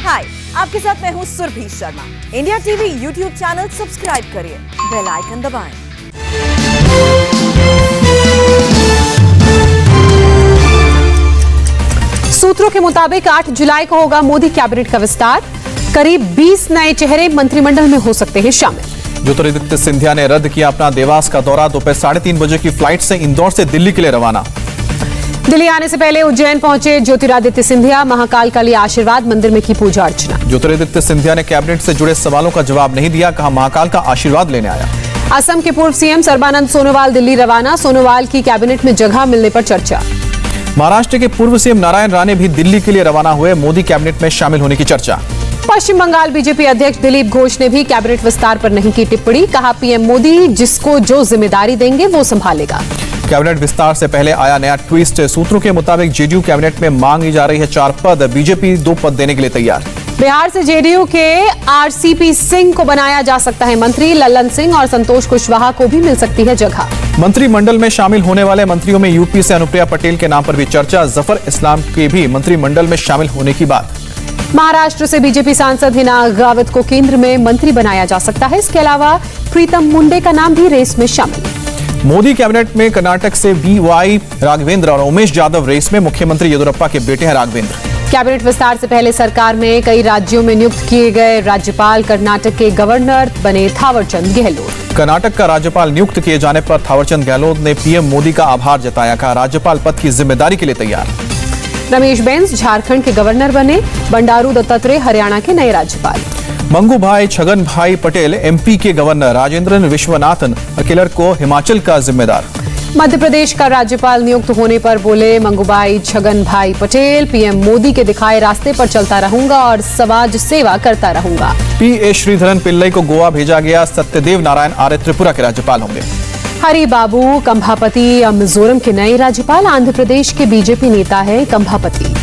हाय, आपके साथ मैं हूँ Surabhi Sharma. India TV YouTube channel subscribe करिए, बेल आइकन दबाएं। सूत्रों के मुताबिक 8 जुलाई को होगा मोदी कैबिनेट का विस्तार। करीब 20 नए चेहरे मंत्रिमंडल में हो सकते हैं शामिल। ज्योतिरादित्य सिंधिया ने रद्द किया अपना देवास का दौरा। दोपहर 3:30 बजे की फ्लाइट से इंदौर से दिल्ली के लिए रवाना। दिल्ली आने से पहले उज्जैन पहुंचे ज्योतिरादित्य सिंधिया। महाकाल काली आशीर्वाद मंदिर में की पूजा अर्चना। ज्योतिरादित्य सिंधिया ने कैबिनेट से जुड़े सवालों का जवाब नहीं दिया, कहा महाकाल का आशीर्वाद लेने आया। असम के पूर्व सीएम सर्बानंद सोनोवाल दिल्ली रवाना। सोनोवाल की कैबिनेट में जगह मिलने पर चर्चा। महाराष्ट्र के पूर्व सीएम नारायण राणे भी दिल्ली के लिए रवाना हुए। मोदी कैबिनेट में शामिल होने की चर्चा। पश्चिम बंगाल बीजेपी अध्यक्ष दिलीप घोष ने भी कैबिनेट विस्तार पर नहीं की टिप्पणी। कहा पीएम मोदी जिसको जो जिम्मेदारी देंगे वो संभालेगा। कैबिनेट विस्तार से पहले आया नया ट्विस्ट। सूत्रों के मुताबिक जेडीयू कैबिनेट में मांगी जा रही है 4 पद। बीजेपी 2 पद देने के लिए तैयार। बिहार से जेडीयू के आरसीपी सिंह को बनाया जा सकता है मंत्री। लल्लन सिंह और संतोष कुशवाहा को भी मिल सकती है जगह। मंत्रिमंडल में शामिल होने वाले मंत्रियों में यूपी से अनुप्रिया पटेल के नाम पर भी चर्चा। जफर इस्लाम के भी मंत्रिमंडल में शामिल होने की बात। महाराष्ट्र से बीजेपी सांसद हिना गावित को केंद्र में मंत्री बनाया जा सकता है। इसके अलावा प्रीतम मुंडे का नाम भी रेस में शामिल। मोदी कैबिनेट में कर्नाटक से बीवाई राघवेंद्र और उमेश यादव रेस में। मुख्यमंत्री येदियुरप्पा के बेटे हैं राघवेंद्र। कैबिनेट विस्तार से पहले सरकार में कई राज्यों में नियुक्त किए गए राज्यपाल कर्नाटक के गवर्नर बने थावरचंद गहलोत। कर्नाटक का राज्यपाल नियुक्त किए जाने पर थावरचंद गहलोत ने पीएम मोदी का आभार जताया। कहा राज्यपाल पद की जिम्मेदारी के लिए तैयार। रमेश बैस झारखंड के गवर्नर बने। बंडारू दत्तात्रेय हरियाणा के नए राज्यपाल। मंगू भाई छगन भाई पटेल एमपी के गवर्नर। राजेंद्रन विश्वनाथन अकेलर को हिमाचल का जिम्मेदार। मध्य प्रदेश का राज्यपाल नियुक्त होने पर बोले मंगूभाई छगन भाई पटेल, पीएम मोदी के दिखाए रास्ते पर चलता रहूंगा और समाज सेवा करता रहूंगा। पीए श्रीधरन पिल्लई को गोवा भेजा गया। सत्यदेव नारायण आर्य त्रिपुरा के राज्यपाल होंगे। हरि बाबू कंभापति मिजोरम के नए राज्यपाल। आंध्र प्रदेश के बीजेपी नेता है कंभापति।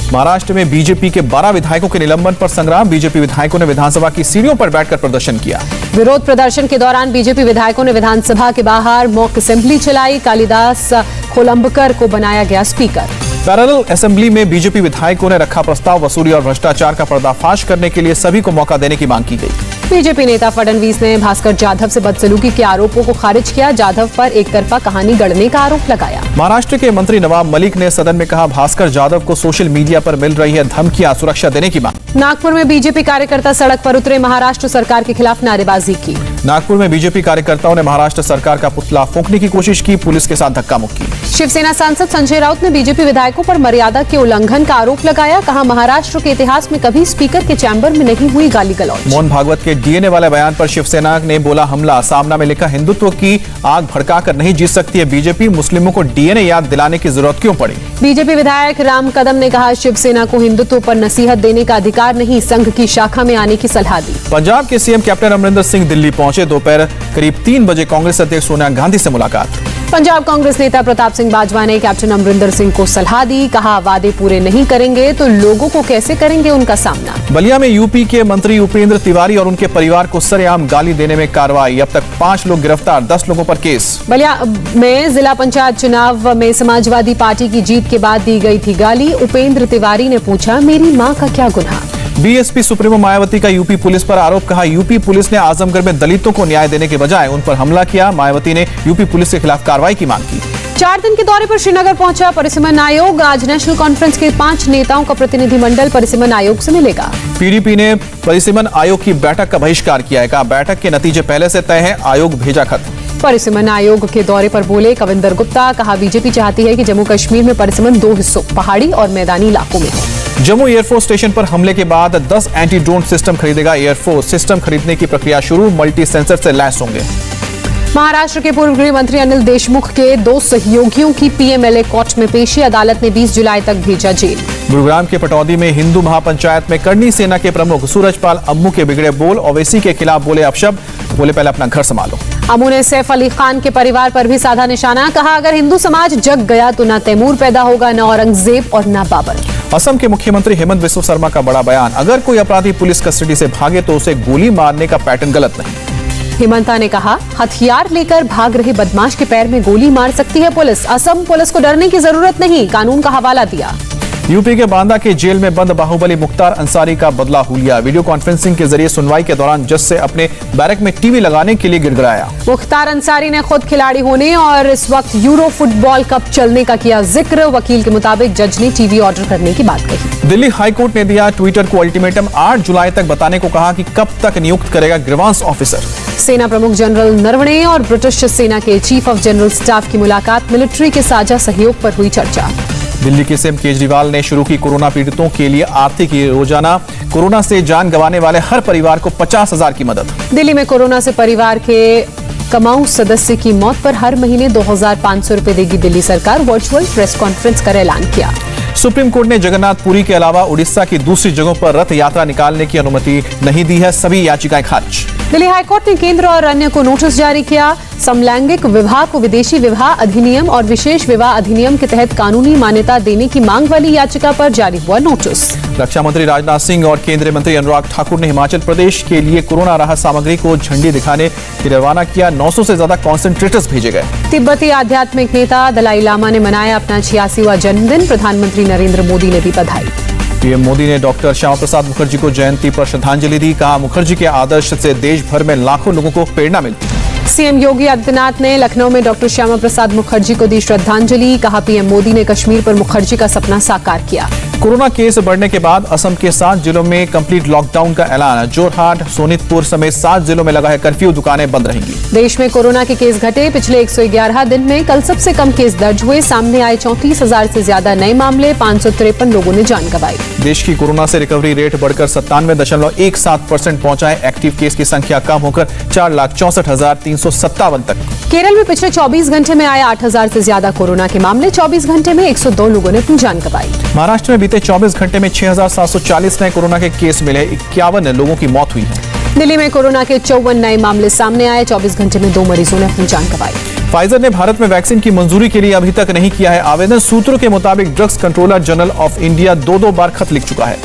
महाराष्ट्र में बीजेपी के 12 विधायकों के निलंबन पर संग्राम। बीजेपी विधायकों ने विधानसभा की सीढ़ियों पर बैठकर प्रदर्शन किया। विरोध प्रदर्शन के दौरान बीजेपी विधायकों ने विधानसभा के बाहर मॉक असेंबली चलाई। कालिदास कोलंबकर को बनाया गया स्पीकर। पैरेलल असेंबली में बीजेपी विधायकों ने रखा प्रस्ताव। वसूली और भ्रष्टाचार का पर्दाफाश करने के लिए सभी को मौका देने की मांग की गई। बीजेपी नेता फडणवीस ने भास्कर जाधव से बदसलूकी के आरोपों को खारिज किया। जाधव पर एक तरफा कहानी गढ़ने का आरोप लगाया। महाराष्ट्र के मंत्री नवाब मलिक ने सदन में कहा भास्कर जाधव को सोशल मीडिया पर मिल रही है धमकियां, सुरक्षा देने की मांग। नागपुर में बीजेपी कार्यकर्ता सड़क पर उतरे। महाराष्ट्र सरकार के खिलाफ नारेबाजी की। नागपुर में बीजेपी कार्यकर्ताओं ने महाराष्ट्र सरकार का पुतला फूंकने की कोशिश की। पुलिस के साथ धक्का मुक्की। शिवसेना सांसद संजय राउत ने बीजेपी विधायकों पर मर्यादा के उल्लंघन का आरोप लगाया। कहा महाराष्ट्र के इतिहास में कभी स्पीकर के चैम्बर में नहीं हुई गाली गलौज। मोहन भागवत के डीएनए वाले बयान पर शिवसेना ने बोला हमला। सामना में लिखा हिंदुत्व की आग भड़काकर नहीं जीत सकती है बीजेपी। मुस्लिमों को डीएनए याद दिलाने की जरूरत क्यों पड़ी। बीजेपी विधायक राम कदम ने कहा शिवसेना को हिंदुत्व पर नसीहत देने का अधिकार नहीं, संघ की शाखा में आने की सलाह दी। पंजाब के सीएम कैप्टन अमरिंदर सिंह दिल्ली पहुंचे। दोपहर करीब 3 बजे कांग्रेस अध्यक्ष सोनिया गांधी से मुलाकात। पंजाब कांग्रेस नेता प्रताप सिंह बाजवा ने कैप्टन अमरिंदर सिंह को सलाह दी। कहा वादे पूरे नहीं करेंगे तो लोगों को कैसे करेंगे उनका सामना। बलिया में यूपी के मंत्री उपेंद्र तिवारी और उनके परिवार को सरेआम गाली देने में कार्रवाई। अब तक 5 लोग गिरफ्तार, 10 लोगों पर केस। बलिया में जिला पंचायत चुनाव में समाजवादी पार्टी की जीत के बाद दी गई थी गाली। उपेंद्र तिवारी ने पूछा मेरी मां का क्या गुनाह। बीएसपी सुप्रीमो मायावती का यूपी पुलिस पर आरोप। कहा यूपी पुलिस ने आजमगढ़ में दलितों को न्याय देने के बजाय उन पर हमला किया। मायावती ने यूपी पुलिस के खिलाफ कार्रवाई की मांग की। 4 दिन के दौरे पर श्रीनगर पहुंचा परिसीमन आयोग। आज नेशनल कॉन्फ्रेंस के 5 नेताओं का प्रतिनिधिमंडल परिसीमन आयोग से मिलेगा। पीडीपी ने परिसीमन आयोग की बैठक का बहिष्कार किया है। कहा बैठक के नतीजे पहले से तय है, आयोग भेजा खत। परिसीमन आयोग के दौरे पर बोले कविंदर गुप्ता। कहा बीजेपी चाहती है कि जम्मू कश्मीर में परिसीमन 2 हिस्सों पहाड़ी और मैदानी इलाकों में हो। जम्मू एयरफोर्स स्टेशन पर हमले के बाद 10 एंटी ड्रोन सिस्टम खरीदेगा एयरफोर्स। सिस्टम खरीदने की प्रक्रिया शुरू। मल्टी सेंसर से लैस होंगे। महाराष्ट्र के पूर्व गृह मंत्री अनिल देशमुख के 2 सहयोगियों की पीएमएलए कोर्ट में पेशी। अदालत ने 20 जुलाई तक भेजा जेल। गुरुग्राम के पटौदी में हिंदू महापंचायत में करनी सेना के प्रमुख सूरजपाल अम्मू के बिगड़े बोल। ओवैसी के खिलाफ बोले अपशब्द। बोले पहले अपना घर संभालो। अम्मू ने सैफ अली खान के परिवार पर भी साधा निशाना। कहा अगर हिंदू समाज जग गया तो न तैमूर पैदा होगा, न औरंगजेब और न बाबर। असम के मुख्यमंत्री हेमंत बिस्वा शर्मा का बड़ा बयान। अगर कोई अपराधी पुलिस कस्टडी से भागे तो उसे गोली मारने का पैटर्न गलत नहीं। हेमंता ने कहा हथियार लेकर भाग रहे बदमाश के पैर में गोली मार सकती है पुलिस। असम पुलिस को डरने की जरूरत नहीं, कानून का हवाला दिया। यूपी के बांदा के जेल में बंद बाहुबली मुख्तार अंसारी का बदला हुलिया। वीडियो कॉन्फ्रेंसिंग के जरिए सुनवाई के दौरान जज से अपने बैरक में टीवी लगाने के लिए गिड़गिड़ाया। मुख्तार अंसारी ने खुद खिलाड़ी होने और इस वक्त यूरो फुटबॉल कप चलने का किया जिक्र। वकील के मुताबिक जज ने टीवी ऑर्डर करने की बात कही। दिल्ली हाईकोर्ट ने दिया ट्विटर को अल्टीमेटम, 8 जुलाई तक बताने को कहा कि कब तक नियुक्त करेगा ग्रीवांस ऑफिसर। सेना प्रमुख जनरल नरवणे और ब्रिटिश सेना के चीफ ऑफ जनरल स्टाफ की मुलाकात, मिलिट्री के साझा सहयोग पर हुई चर्चा। दिल्ली के सीएम केजरीवाल ने शुरू की कोरोना पीड़ितों के लिए आर्थिक योजना। कोरोना से जान गंवाने वाले हर परिवार को 50,000 की मदद। दिल्ली में कोरोना से परिवार के कमाऊ सदस्य की मौत पर हर महीने 2,500 रुपए देगी दिल्ली सरकार। वर्चुअल प्रेस कॉन्फ्रेंस कर ऐलान किया। सुप्रीम कोर्ट ने जगन्नाथपुरी के अलावा उड़ीसा की दूसरी जगहों पर रथ यात्रा निकालने की अनुमति नहीं दी है। सभी याचिकाएं खारिज। दिल्ली हाईकोर्ट ने केंद्र और अन्य को नोटिस जारी किया। समलैंगिक विवाह को विदेशी विवाह अधिनियम और विशेष विवाह अधिनियम के तहत कानूनी मान्यता देने की मांग वाली याचिका पर जारी हुआ नोटिस। रक्षा मंत्री राजनाथ सिंह और केंद्रीय मंत्री अनुराग ठाकुर ने हिमाचल प्रदेश के लिए कोरोना राहत सामग्री को झंडी दिखाने के रवाना किया। 900 से ज्यादा कॉन्सेंट्रेटर्स भेजे गए। तिब्बती आध्यात्मिक नेता दलाई लामा ने मनाया अपना 86वां जन्मदिन। प्रधानमंत्री नरेंद्र मोदी ने दी बधाई। पीएम मोदी ने डॉक्टर श्यामा प्रसाद मुखर्जी को जयंती पर श्रद्धांजलि दी। कहा, मुखर्जी के आदर्श से देश भर में लाखों लोगों को प्रेरणा मिलती है। सीएम योगी आदित्यनाथ ने लखनऊ में डॉक्टर श्यामा प्रसाद मुखर्जी को दी श्रद्धांजलि। कहा, पीएम मोदी ने कश्मीर पर मुखर्जी का सपना साकार किया। कोरोना केस बढ़ने के बाद असम के 7 जिलों में कंप्लीट लॉकडाउन का ऐलान। जोरहाट, सोनितपुर समेत 7 जिलों में लगा है कर्फ्यू। दुकानें बंद रहेंगी। देश में कोरोना के केस घटे। पिछले 111 दिन में कल सबसे कम केस दर्ज हुए। सामने आए 34,000 से ज्यादा नए मामले। 553 लोगों ने जान गंवाई। देश की कोरोना से रिकवरी रेट बढ़कर 97.17% पहुंचा है। एक्टिव केस की संख्या कम होकर 4,64,357 तक। केरल में पिछले 24 घंटे में आए 8,000 से ज्यादा कोरोना के मामले। 24 घंटे में 102 लोगों ने अपनी जान गंवाई। महाराष्ट्र में बीते 24 घंटे में 6,740 नए कोरोना के केस मिले। 51 लोगों की मौत हुई है। दिल्ली में कोरोना के 54 नए मामले सामने आए। 24 घंटे में 2 मरीजों ने अपनी जान गंवाई। फाइजर ने भारत में वैक्सीन की मंजूरी के लिए अभी तक नहीं किया है आवेदन। सूत्रों के मुताबिक drugs controller general of India 2 बार खत लिख चुका है।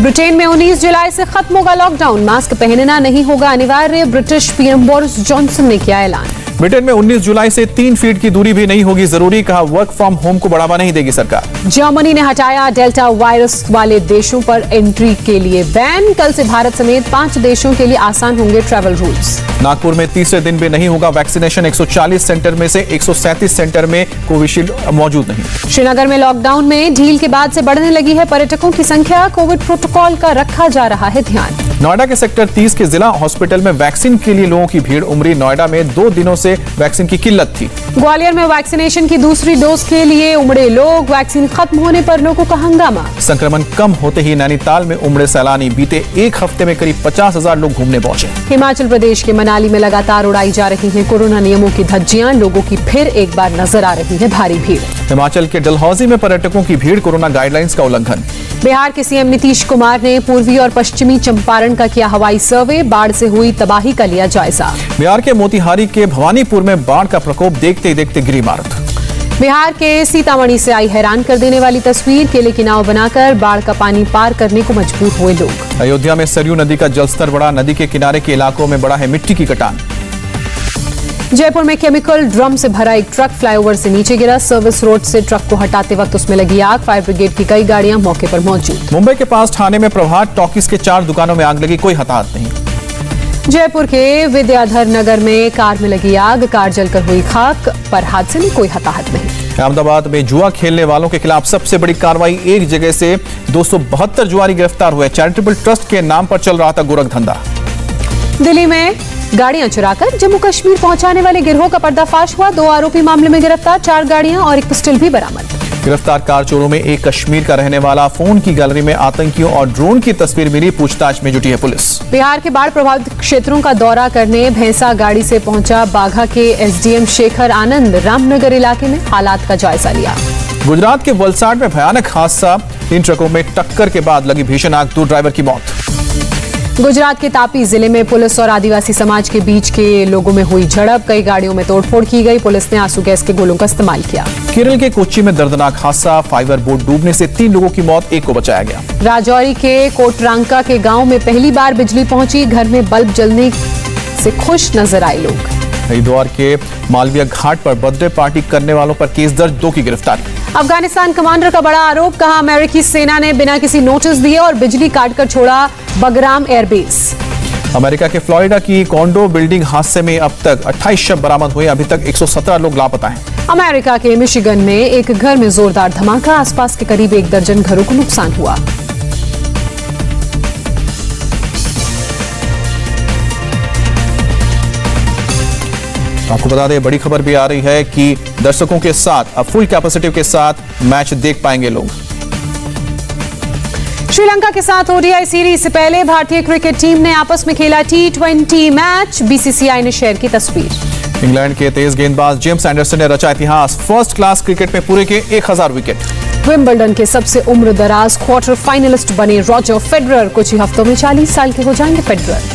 ब्रिटेन में 19 जुलाई से खत्म होगा लॉकडाउन। मास्क पहनना नहीं होगा अनिवार्य। ब्रिटिश पीएम बोरिस जॉनसन ने किया ऐलान। ब्रिटेन में 19 जुलाई से 3 फीट की दूरी भी नहीं होगी जरूरी। कहा, वर्क फ्रॉम होम को बढ़ावा नहीं देगी सरकार। जर्मनी ने हटाया डेल्टा वायरस वाले देशों पर एंट्री के लिए बैन। कल से भारत समेत 5 देशों के लिए आसान होंगे ट्रैवल रूल्स। नागपुर में तीसरे दिन भी नहीं होगा वैक्सीनेशन। 140 सेंटर में से 137 सेंटर में कोविशील्ड मौजूद नहीं। श्रीनगर में लॉकडाउन में ढील के बाद से बढ़ने लगी है पर्यटकों की संख्या। कोविड प्रोटोकॉल का रखा जा रहा है ध्यान। नोएडा के सेक्टर 30 के जिला हॉस्पिटल में वैक्सीन के लिए लोगों की भीड़ उमड़ी। नोएडा में 2 दिनों से वैक्सीन की किल्लत थी। ग्वालियर में वैक्सीनेशन की दूसरी डोज के लिए उमड़े लोग। वैक्सीन खत्म होने पर लोगों का हंगामा। संक्रमण कम होते ही नैनीताल में उमड़े सैलानी। बीते 1 हफ्ते में करीब 50,000 लोग घूमने पहुंचे। हिमाचल प्रदेश के मनाली में लगातार उड़ाई जा रही है कोरोना नियमों की धज्जियां। लोगों की फिर एक बार नजर आ रही है भारी भीड़। हिमाचल के डलहौजी में पर्यटकों की भीड़। कोरोना गाइडलाइंस का उल्लंघन। बिहार के सीएम नीतीश कुमार ने पूर्वी और पश्चिमी चंपारण का किया हवाई सर्वे। बाढ़ से हुई तबाही का लिया जायजा। बिहार के मोतिहारी के भवानीपुर में बाढ़ का प्रकोप देखते ही देखते गिरी इमारत। बिहार के सीतामढ़ी से आई हैरान कर देने वाली तस्वीर। केले की नाव बनाकर बाढ़ का पानी पार करने को मजबूर हुए लोग। अयोध्या में सरयू नदी का जलस्तर बढ़ा। नदी के किनारे के इलाकों में बढ़ा है मिट्टी की कटान। जयपुर में केमिकल ड्रम से भरा एक ट्रक फ्लाईओवर से नीचे गिरा। सर्विस रोड से ट्रक को हटाते वक्त उसमें लगी आग। फायर ब्रिगेड की कई गाड़ियां मौके पर मौजूद। मुंबई के पास ठाणे में प्रभात टॉकीज के 4 दुकानों में आग लगी। कोई हताहत नहीं। जयपुर के विद्याधर नगर में कार में लगी आग। कार जलकर हुई खाक, पर हादसे में कोई हताहत नहीं। अहमदाबाद में जुआ खेलने वालों के खिलाफ सबसे बड़ी कार्रवाई। एक जगह से 272 जुआरी गिरफ्तार हुए। चैरिटेबल ट्रस्ट के नाम पर चल रहा था गोरख धंधा। दिल्ली में गाड़ियां चुराकर जम्मू कश्मीर पहुंचाने वाले गिरोह का पर्दाफाश हुआ। 2 आरोपी मामले में गिरफ्तार। 4 गाड़ियां और एक पिस्टल भी बरामद। गिरफ्तार कार चोरों में एक कश्मीर का रहने वाला। फोन की गैलरी में आतंकियों और ड्रोन की तस्वीर मिली। पूछताछ में जुटी है पुलिस। बिहार के बाढ़ प्रभावित क्षेत्रों का दौरा करने भैंसा गाड़ी से पहुंचा बाघा के एसडीएम शेखर आनंद। रामनगर इलाके में हालात का जायजा लिया। गुजरात के वलसाड में भयानक हादसा। 3 ट्रकों में टक्कर के बाद लगी भीषण आग। 2 ड्राइवर की मौत। गुजरात के तापी जिले में पुलिस और आदिवासी समाज के बीच के लोगों में हुई झड़प। कई गाड़ियों में तोड़फोड़ की गई। पुलिस ने आंसू गैस के गोलों का इस्तेमाल किया। केरल के कोच्चि में दर्दनाक हादसा। फाइबर बोट डूबने से 3 लोगों की मौत, 1 को बचाया गया। राजौरी के कोटरांका के गांव में पहली बार बिजली पहुंची। घर में बल्ब जलने से खुश नजर आए लोग। हरिद्वार के मालवीय घाट पर बर्थडे पार्टी करने वालों पर केस दर्ज। 2 की गिरफ्तारी। अफगानिस्तान कमांडर का बड़ा आरोप, कहा अमेरिकी सेना ने बिना किसी नोटिस दिए और बिजली काटकर छोड़ा बगराम एयरबेस। अमेरिका के फ्लोरिडा की कॉन्डो बिल्डिंग हादसे में अब तक 28 शव बरामद हुए, अभी तक 117 लोग लापता हैं। अमेरिका के मिशिगन में एक घर में जोरदार धमाका, आसपास के करीब 1 दर्जन घरों को नुकसान हुआ। आपको बता दें, बड़ी खबर भी आ रही है कि दर्शकों के साथ अब फुल कैपेसिटी के साथ मैच देख पाएंगे लोग। श्रीलंका के साथ ओडीआई सीरीज से पहले भारतीय क्रिकेट टीम ने आपस में खेला T20 मैच, बीसीसीआई ने शेयर की तस्वीर। इंग्लैंड के तेज गेंदबाज जेम्स एंडरसन ने रचा इतिहास, फर्स्ट क्लास क्रिकेट में पूरे के 1000 विकेट। विंबलडन के सबसे उम्र दराज क्वार्टर फाइनलिस्ट बने रॉजर फेडरर, कुछ ही हफ्तों में 40 साल के हो जाएंगे फेडरर।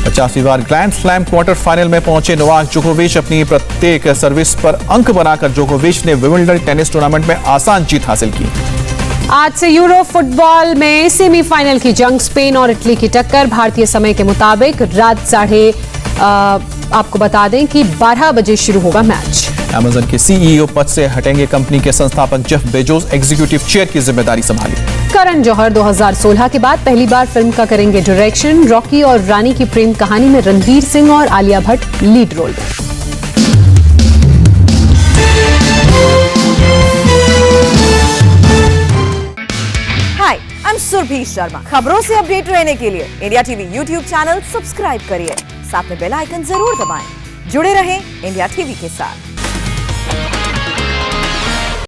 50वीं बार ग्रैंड स्लैम क्वार्टर फाइनल में पहुंचे नोवाक जोकोविच, अपनी प्रत्येक सर्विस पर अंक बनाकर जोकोविच ने विंबलडन टेनिस टूर्नामेंट में आसान जीत हासिल की। आज से यूरो फुटबॉल में सेमीफाइनल की जंग, स्पेन और इटली की टक्कर। भारतीय समय के मुताबिक रात आपको बता दें कि 12 बजे शुरू होगा मैच। अमेजन के सीईओ पद से हटेंगे कंपनी के संस्थापक जेफ बेजोस, एग्जीक्यूटिव चेयर की जिम्मेदारी संभाली। करण जौहर 2016 के बाद पहली बार फिल्म का करेंगे डायरेक्शन। रॉकी और रानी की प्रेम कहानी में रणवीर सिंह और आलिया भट्ट लीड रोल में। हाय, आई एम सुरभि शर्मा। खबरों से अपडेट रहने के लिए India TV YouTube channel subscribe करिए, साथ में बेल आइकन जरूर दबाएं। जुड़े रहें इंडिया टीवी के साथ।